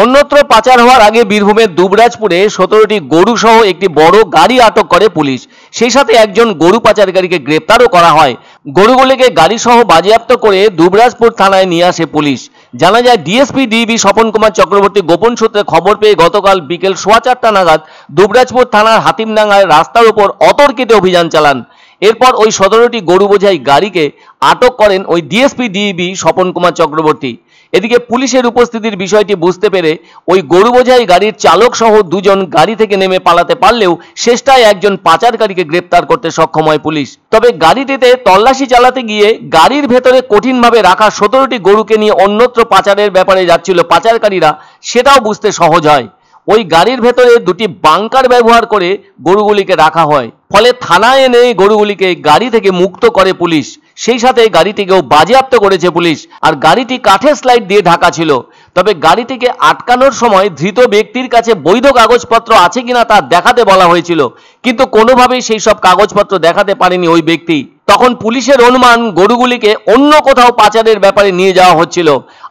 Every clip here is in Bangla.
অন্যত্র পাচার হওয়ার আগে বীরভূমের দুবরাজপুরে 17টি গরু সহ একটি বড় গাড়ি আটক করে পুলিশ। সেই সাথে একজন গরু পাচারকারীকে গ্রেপ্তারও করা হয়। গরুগুলিকে গাড়ি সহ বাজেয়াপ্ত করে দুবরাজপুর থানায় নিয়ে আসে পুলিশ। জানা যায় ডিএসপি ডিবি স্বপন কুমার চক্রবর্তী গোপন সূত্রে খবর পেয়ে গতকাল বিকেল 4:15 নাগাদ দুবরাজপুর থানার হাতিমডাঙ্গায় রাস্তার উপর অতর্কিতে অভিযান চালান। এরপর ওই 17টি গরু বোঝাই গাড়িকে আটক করেন ওই ডিএসপি ডিবি স্বপন কুমার চক্রবর্তী। এদিকে পুলিশের উপস্থিতির বিষয়টি বুঝতে পেরে ওই গরু বোঝাই গাড়ির চালক সহ দুজন গাড়ি থেকে নেমে পালাতে পারলেও শেষটায় একজন পাচারকারীকে গ্রেপ্তার করতে সক্ষম হয় পুলিশ। তবে গাড়িটিতে তল্লাশি চালাতে গিয়ে গাড়ির ভেতরে কঠিনভাবে রাখা 17টি গরুকে নিয়ে অন্যত্র পাচারের ব্যাপারে যাচ্ছিল পাচারকারীরা, সেটাও বুঝতে সহজ হয়। ওই গাড়ির ভেতরে দুটি বাংকার ব্যবহার করে গরুগুলিকে রাখা হয়, ফলে থানায় এনে গরুগুলিকে গাড়ি থেকে মুক্ত করে পুলিশ। সেই সাথে গাড়িটিকেও বাজেয়াপ্ত করেছে পুলিশ। আর গাড়িটি কাঠের স্লাইড দিয়ে ঢাকা ছিল। তবে গাড়িটিকে আটকানোর সময় ধৃত ব্যক্তির কাছে বৈধ কাগজপত্র আছে কিনা তা দেখাতে বলা হয়েছিল, কিন্তু কোনোভাবেই সেই সব কাগজপত্র দেখাতে পারেনি ওই ব্যক্তি। তখন পুলিশের অনুমান গরুগুলিকে অন্য কোথাও পাচারের ব্যাপারে নিয়ে যাওয়া হচ্ছিল।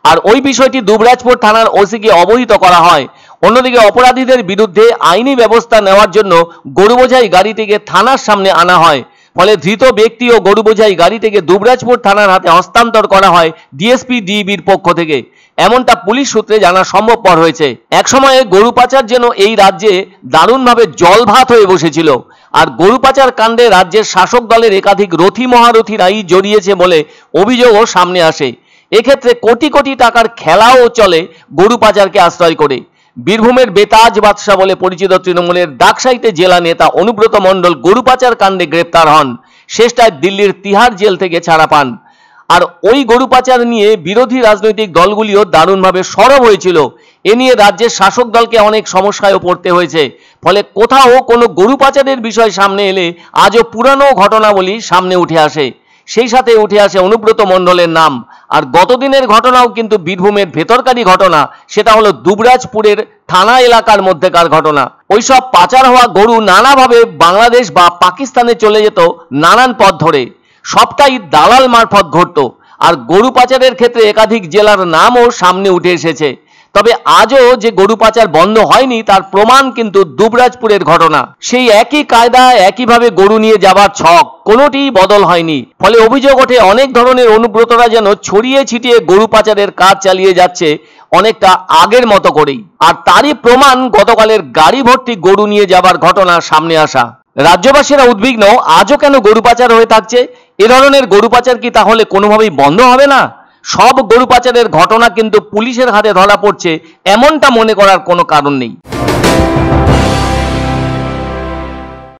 আর ওই বিষয়টি দুবরাজপুর থানার ওসিকে অবহিত করা হয়। অন্যদিকে অপরাধীদের বিরুদ্ধে আইনি ব্যবস্থা নেওয়ার জন্য গরু বোঝাই গাড়িটিকে থানার সামনে আনা হয়। ফলে ধৃত ব্যক্তি ও গরু বোঝাই গাড়িটিকে দুবরাজপুর থানার হাতে হস্তান্তর করা হয় ডিএসপি ডিবির পক্ষ থেকে। এমনটা পুলিশ সূত্রে জানা সম্ভবপর হয়েছে। একসময়ে গরু পাচার যেন এই রাজ্যে দারুণভাবে জলভাত হয়ে বসেছিল। আর গরু পাচার কাণ্ডে রাজ্যের শাসক দলের একাধিক রথী মহারথীরাই জড়িয়েছে বলে অভিযোগও সামনে আসে। এক্ষেত্রে কোটি কোটি টাকার খেলাও চলে গরু পাচারকে আশ্রয় করে। বীরভূমের বেতাজ বাদশা বলে পরিচিত তৃণমূলের ডাকসাইতে জেলা নেতা অনুব্রত মণ্ডল গরু পাচার কাণ্ডে গ্রেপ্তার হন। শেষটায় দিল্লির তিহার জেল থেকে ছাড়া পান। আর ওই গরু পাচার নিয়ে বিরোধী রাজনৈতিক দলগুলিও দারুণভাবে সরব হয়েছিল। এ নিয়ে রাজ্যের শাসক দলকে অনেক সমস্যায়ও পড়তে হয়েছে। ফলে কোথাও কোনো গরু পাচারের বিষয় সামনে এলে আজও পুরানো ঘটনাবলী সামনে উঠে আসে। সেই সাথে উঠে আসে অনুব্রত মণ্ডলের নাম। আর গতদিনের ঘটনাও কিন্তু বীরভূমের ভেতরকারী ঘটনা, সেটা হলো দুবরাজপুরের থানা এলাকার মধ্যেকার ঘটনা। ওইসব পাচার হওয়া গরু নানাভাবে বাংলাদেশ বা পাকিস্তানে চলে যেত নানান পথ ধরে, সবটাই দালাল মারফত ঘটত। আর গরু পাচারের ক্ষেত্রে একাধিক জেলার নামও সামনে উঠে এসেছে। তবে আজও যে গরু পাচার বন্ধ হয়নি তার প্রমাণ কিন্তু দুবরাজপুরের ঘটনা। সেই একই কায়দা একইভাবে গরু নিয়ে যাবার ছক কোনোটিই বদল হয়নি। ফলে অভিযোগ ওঠে অনেক ধরনের অনুব্রতরা যেন ছড়িয়ে ছিটিয়ে গরু পাচারের কাজ চালিয়ে যাচ্ছে অনেকটা আগের মতো করেই। আর তারই প্রমাণ গতকালের গাড়ি ভর্তি গরু নিয়ে যাবার ঘটনা সামনে আসা। রাজ্যবাসীরা উদ্বিগ্ন, আজও কেন গরু পাচার হয়ে থাকছে? এ ধরনের গরু পাচার কি তাহলে কোনোভাবেই বন্ধ হবে না? সব গরু পাচারের ঘটনা কিন্তু পুলিশের হাতে ধরা পড়ছে এমনটা মনে করার কোনো কারণ নেই।